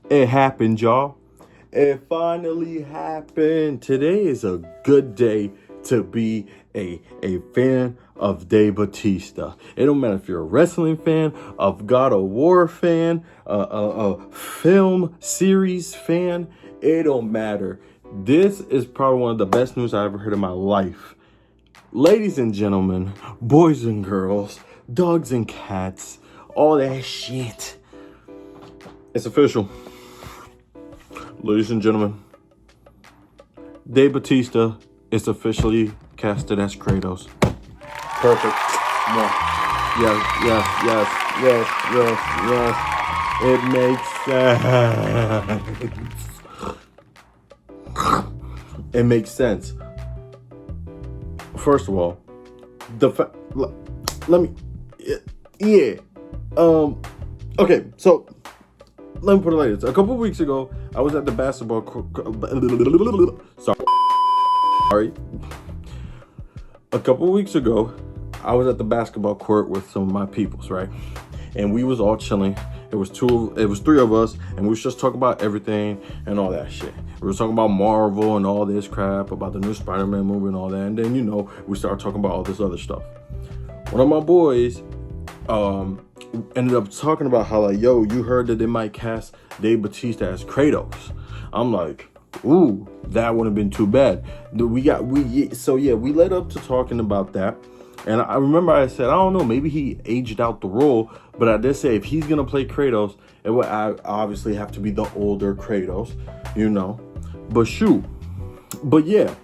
It happened, y'all. It finally happened. Today is a good day to be a fan of Batista. It don't matter if you're a wrestling fan, a God of War fan, a film series fan. It don't matter. This is probably one of the best news I ever heard in my life. Ladies and gentlemen, boys and girls, dogs and cats, all that shit. It's official. Ladies and gentlemen, Batista is officially casted as Kratos. Perfect. Yes. It makes sense. It makes sense. First of all, okay, so let me put it like this. A couple of weeks ago, I was at the basketball sorry. A couple of weeks ago, I was at the basketball court with some of my peoples, right? And we was all chilling. It was three of us, and we was just talking about everything and all that shit. We were talking about Marvel and all this crap, about the new Spider-Man movie and all that. And then, we started talking about all this other stuff. One of my boys, ended up talking about how, like, yo, you heard that they might cast Batista as Kratos. I'm like, ooh, that wouldn't have been too bad. We led up to talking about that. And I remember I said, I don't know, maybe he aged out the role. But I did say if he's going to play Kratos, it would obviously have to be the older Kratos, But shoot. But yeah,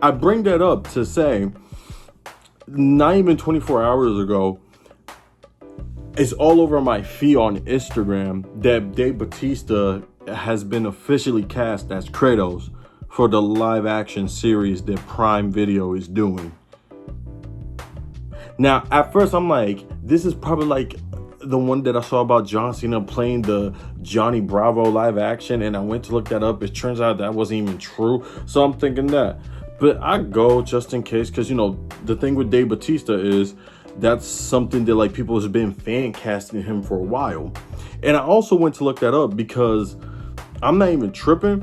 I bring that up to say, not even 24 hours ago, it's all over my feed on Instagram that Batista has been officially cast as Kratos for the live action series that Prime Video is doing. Now, at first I'm like, this is probably like the one that I saw about John Cena playing the Johnny Bravo live action, and I went to look that up. It turns out that wasn't even true. So I'm thinking that. But I go just in case, because, the thing with Batista is that's something that, like, people have been fan casting him for a while. And I also went to look that up because I'm not even tripping.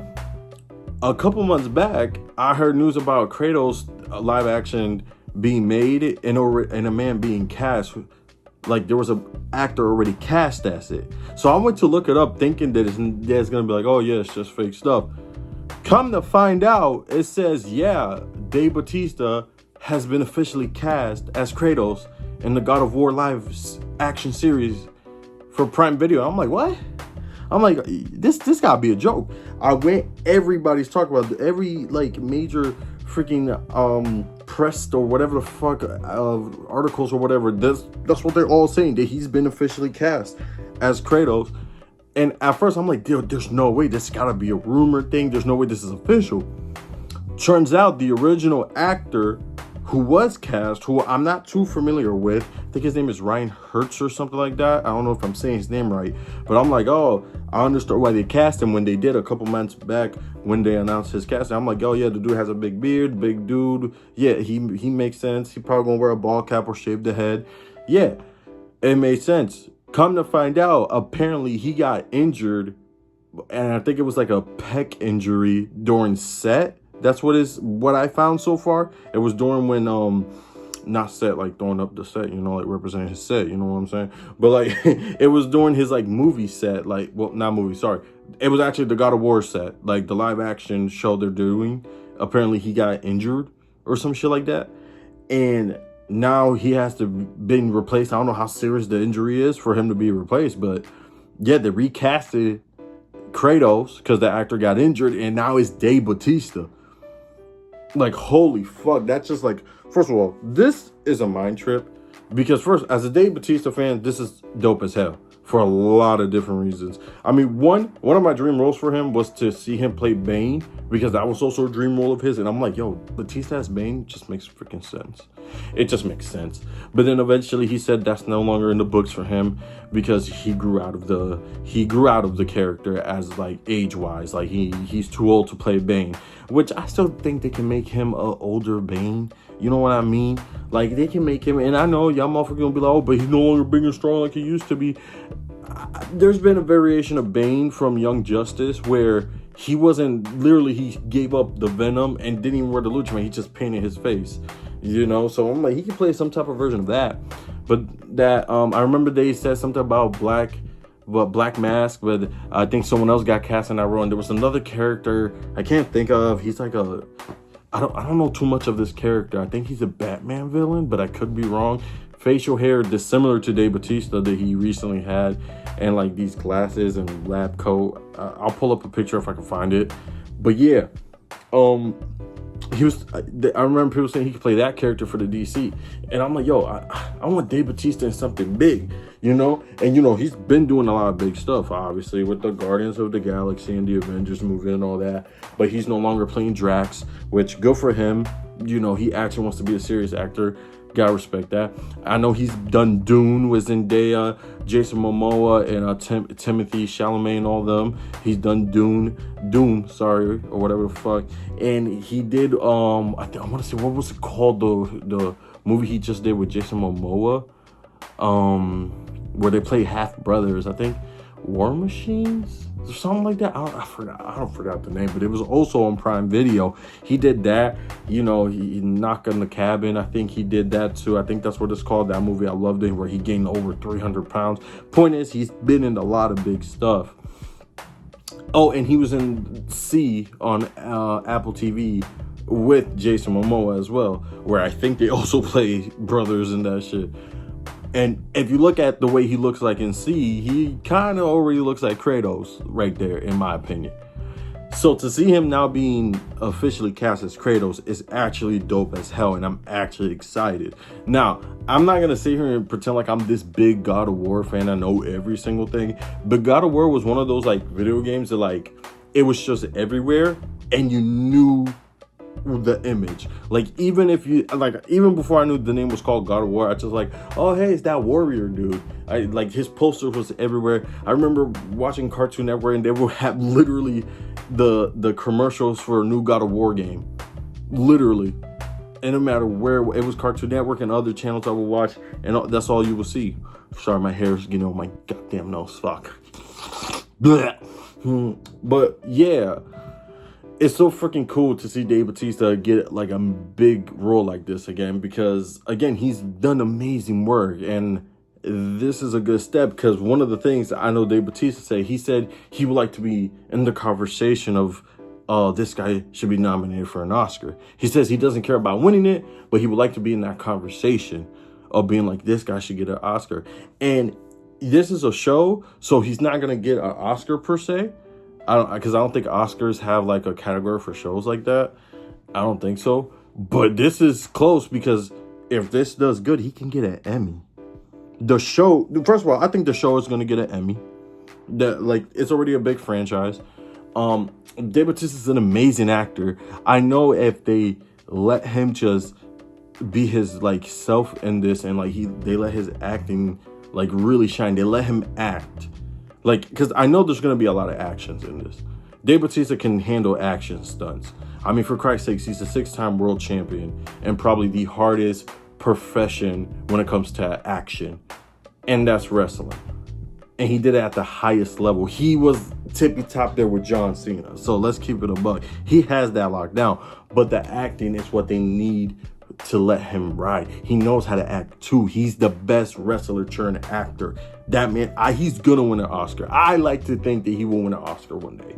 A couple months back, I heard news about Kratos live action being made and a man being cast. Like, there was an actor already cast as it. So I went to look it up thinking that it's going to be like, oh, yeah, it's just fake stuff. Come to find out, it says, yeah, Batista has been officially cast as Kratos in the God of War live action series for Prime Video. I'm like, what? I'm like, this gotta be a joke. Everybody's talking about every, like, major freaking press or whatever the fuck articles or whatever. That's what they're all saying, that he's been officially cast as Kratos. And at first I'm like, dude, there's no way. This gotta be a rumor thing. There's no way this is official. Turns out the original actor who was cast, who I'm not too familiar with, I think his name is Ryan Hertz or something like that. I don't know if I'm saying his name right, but I'm like, oh, I understand why they cast him when they did a couple months back when they announced his casting. I'm like, oh yeah, the dude has a big beard, big dude. Yeah, he makes sense. He probably gonna wear a ball cap or shave the head. Yeah, it made sense. Come to find out, apparently he got injured, and I think it was like a pec injury during set. That's what I found so far. It was during when, not set, like throwing up the set, like representing his set, you know what I'm saying? But like, it was during his like movie set, like, well, not movie, sorry. It was actually the God of War set, like the live action show they're doing. Apparently he got injured or some shit like that. And now he has to been replaced. I don't know how serious the injury is for him to be replaced, but yeah, they recasted Kratos because the actor got injured, and now it's Batista. Like, holy fuck, that's just like, first of all, this is a mind trip, because first, as a Batista fan, this is dope as hell for a lot of different reasons. I mean, one of my dream roles for him was to see him play Bane, because that was also a dream role of his, and I'm like, yo, Batista as Bane just makes freaking sense. It just makes sense. But then eventually he said that's no longer in the books for him, because he grew out of the character as, like, age-wise. Like, he's too old to play Bane, which I still think they can make him a older Bane. You know what I mean? Like, they can make him, and I know y'all motherfuckers gonna be like, oh, but he's no longer big and strong like he used to be. there's been a variation of Bane from Young Justice where he wasn't literally, he gave up the venom and didn't even wear the lucha, he just painted his face, so I'm like, he could play some type of version of that. But that I remember they said something about Black Mask, but I think someone else got cast in that role, and there was another character I can't think of. He's like I don't know too much of this character. I think he's a Batman villain, but I could be wrong. Facial hair dissimilar to Dave Bautista that he recently had, and like these glasses and lab coat. I'll pull up a picture if I can find it. But yeah, he was. I remember people saying he could play that character for the DC, and I'm like, yo, I want Dave Bautista in something big, And he's been doing a lot of big stuff, obviously, with the Guardians of the Galaxy and the Avengers movie and all that. But he's no longer playing Drax, which good for him. He actually wants to be a serious actor. Gotta respect that. I know he's done Dune with Zendaya, Jason Momoa, and Timothy Chalamet and all of them. He's done Dune, or whatever the fuck. And he did I want to say, what was it called, the movie he just did with Jason Momoa, where they play half brothers. I think War Machines or something like that. I forgot the name, but it was also on Prime Video. He did that. He knocked on the cabin. I think he did that too. I think that's what it's called, that movie. I loved it, where he gained over 300 pounds. Point is, he's been in a lot of big stuff. Oh, and he was in C on Apple TV with Jason Momoa as well, where I think they also play brothers and that shit. And if you look at the way he looks like in C, he kind of already looks like Kratos right there, in my opinion. So to see him now being officially cast as Kratos is actually dope as hell, and I'm actually excited. Now, I'm not going to sit here and pretend like I'm this big God of War fan. I know every single thing. But God of War was one of those like video games that it was just everywhere, and you knew the image. Even before I knew the name was called God of War, I just oh hey, it's that warrior dude. His poster was everywhere. I remember watching Cartoon Network, and they would have literally the commercials for a new God of War game, literally. And no matter where it was, Cartoon Network and other channels I would watch, and that's all you will see. Sorry, my hair's getting on my goddamn nose. Fuck. But yeah, it's so freaking cool to see Dave Bautista get a big role like this again, because again, he's done amazing work, and this is a good step, because one of the things I know Dave Bautista he said he would like to be in the conversation of this guy should be nominated for an Oscar. He says he doesn't care about winning it, but he would like to be in that conversation of being this guy should get an Oscar. And this is a show, so he's not gonna get an Oscar per se. Because I don't think Oscars have a category for shows like that. I don't think so. But this is close, because if this does good, he can get an Emmy. The show, first of all, I think the show is going to get an Emmy. It's already a big franchise. Dave Bautista is an amazing actor. I know if they let him just be his self in this, and they let his acting really shine. They let him act. Because I know there's going to be a lot of actions in this. Dave Bautista can handle action stunts. I mean, for Christ's sakes, he's a 6-time world champion, and probably the hardest profession when it comes to action. And that's wrestling. And he did it at the highest level. He was tippy top there with John Cena. So let's keep it a buck. He has that locked down. But the acting is what they need to let him ride. He knows how to act too. He's the best wrestler turned actor. That man, he's gonna win an Oscar. I like to think that he will win an Oscar one day,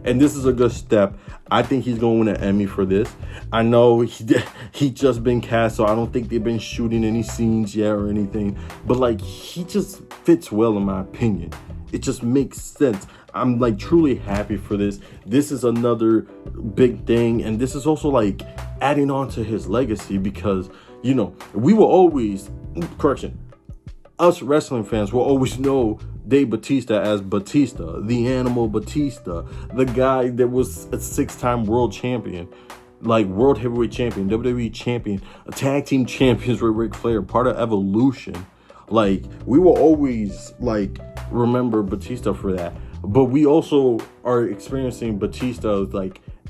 and this is a good step. I think he's gonna win an Emmy for this. I know he just been cast, so I don't think they've been shooting any scenes yet or anything, but he just fits well in my opinion. It just makes sense. I'm truly happy for this. This is another big thing, and this is also adding on to his legacy, because we will always, us wrestling fans will always know Dave Bautista as Batista, the Animal Batista, the guy that was a 6-time world champion, world heavyweight champion, WWE champion, a tag team champions with Ric Flair, part of Evolution. We will always remember Batista for that. But we also are experiencing Batista's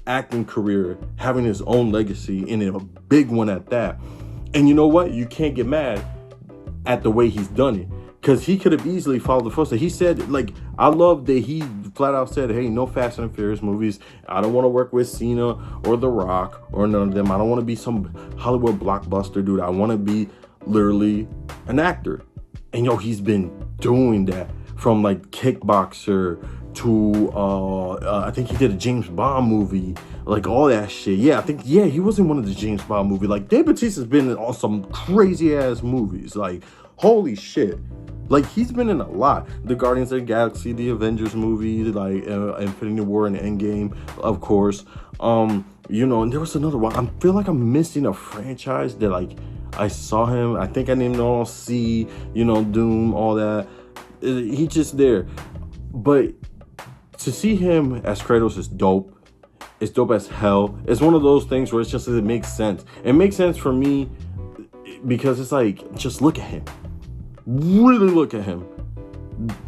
acting career having his own legacy, and a big one at that. And you know what? You can't get mad at the way he's done it, Because he could have easily followed the footsteps. He said, like, I love that he flat out said, hey, no Fast and Furious movies. I don't want to work with Cena or The Rock or none of them. I don't want to be some Hollywood blockbuster dude. I want to be literally an actor. And, he's been doing that from, like, Kickboxer to, I think he did a James Bond movie. Like, all that shit. Yeah, he was in one of the James Bond movies. Like, Dave Bautista's been in some crazy-ass movies. Like, holy shit. Like, he's been in a lot. The Guardians of the Galaxy, the Avengers movies, like Infinity War and Endgame, of course. And there was another one. I feel like I'm missing a franchise that, like, I saw him. I think I named it all C, Doom, all that. He's just there. But to see him as Kratos is dope. It's dope as hell. It's one of those things where it makes sense. It makes sense for me because it's like, just look at him. Really look at him.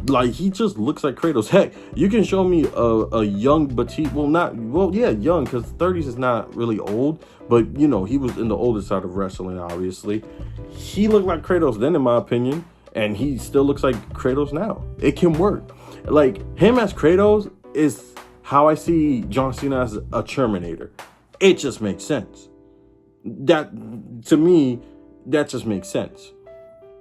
Like, he just looks like Kratos. Heck, you can show me a young Batista. Young, because 30s is not really old. But, he was in the older side of wrestling, obviously. He looked like Kratos then, in my opinion. And he still looks like Kratos now. It can work. Like, him as Kratos is how I see John Cena as a Terminator. It just makes sense. That, to me, that just makes sense.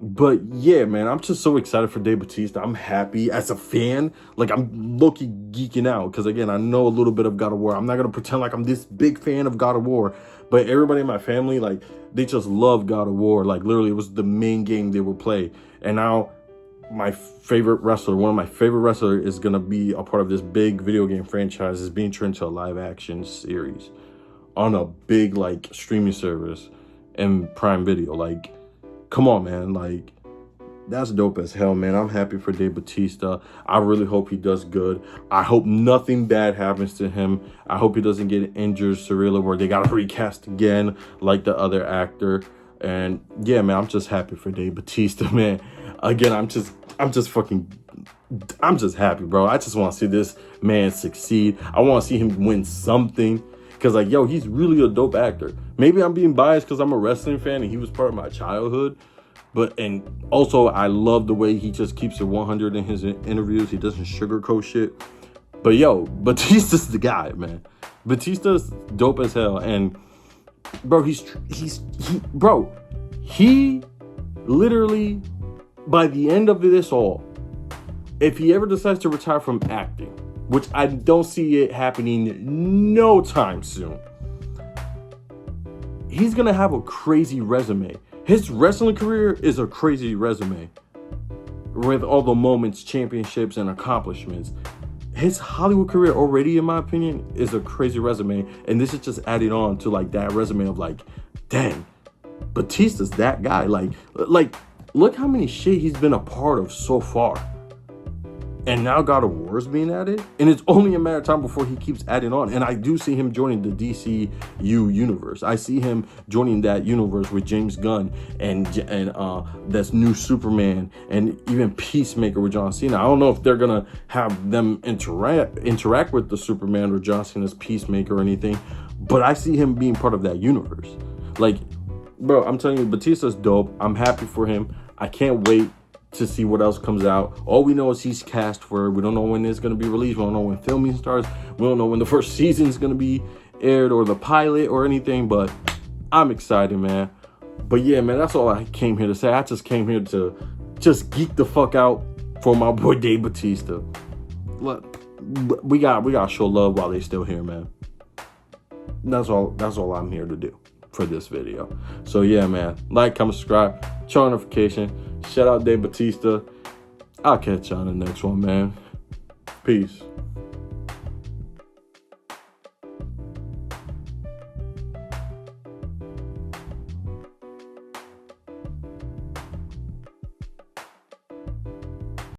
But yeah, man, I'm just so excited for Dave Bautista. I'm happy as a fan. Like, I'm low-key geeking out because, again, I know a little bit of God of War. I'm not going to pretend like I'm this big fan of God of War. But everybody in my family, like, they just love God of War. Like, literally, it was the main game they would play. And now my favorite wrestler, one of my favorite wrestlers, is going to be a part of this big video game franchise. Is being turned into a live-action series on a big, like, streaming service and Prime Video. Like, come on, man. Like, that's dope as hell, man. I'm happy for Dave Bautista. I really hope he does good. I hope nothing bad happens to him. I hope he doesn't get injured severely where they got to recast again like the other actor. And yeah, man, I'm just happy for Dave Bautista, man. Again, I'm just happy, bro. I just want to see this man succeed. I want to see him win something. Because, like, he's really a dope actor. Maybe I'm being biased because I'm a wrestling fan and he was part of my childhood. And also, I love the way he just keeps it 100 in his interviews. He doesn't sugarcoat shit. But, Batista's the guy, man. Batista's dope as hell. And, bro, he literally, by the end of this all, if he ever decides to retire from acting, which I don't see it happening no time soon, he's going to have a crazy resume. His wrestling career is a crazy resume with all the moments, championships, and accomplishments. His Hollywood career already, in my opinion, is a crazy resume. And this is just adding on to, like, that resume of, like, dang, Batista's that guy. Like, look how many shit he's been a part of so far. And now God of War is being added. And it's only a matter of time before he keeps adding on. And I do see him joining the DCU universe. I see him joining that universe with James Gunn and that's new Superman and even Peacemaker with John Cena. I don't know if they're going to have them interact with the Superman or John Cena's Peacemaker or anything. But I see him being part of that universe. Like, bro, I'm telling you, Batista's dope. I'm happy for him. I can't wait to see what else comes out. All we know is he's cast for it. We don't know when it's going to be released. We don't know when filming starts. We don't know when the first season is going to be aired or the pilot or anything, but I'm excited, man. But yeah, man, that's all I came here to say. I just came here to just geek the fuck out for my boy Dave Bautista. Look, we got to show love while they still here, man. That's all I'm here to do for this video. So yeah, man, like, comment, subscribe, turn on notification. Shout out Dave Bautista. I'll catch you on the next one, man. Peace.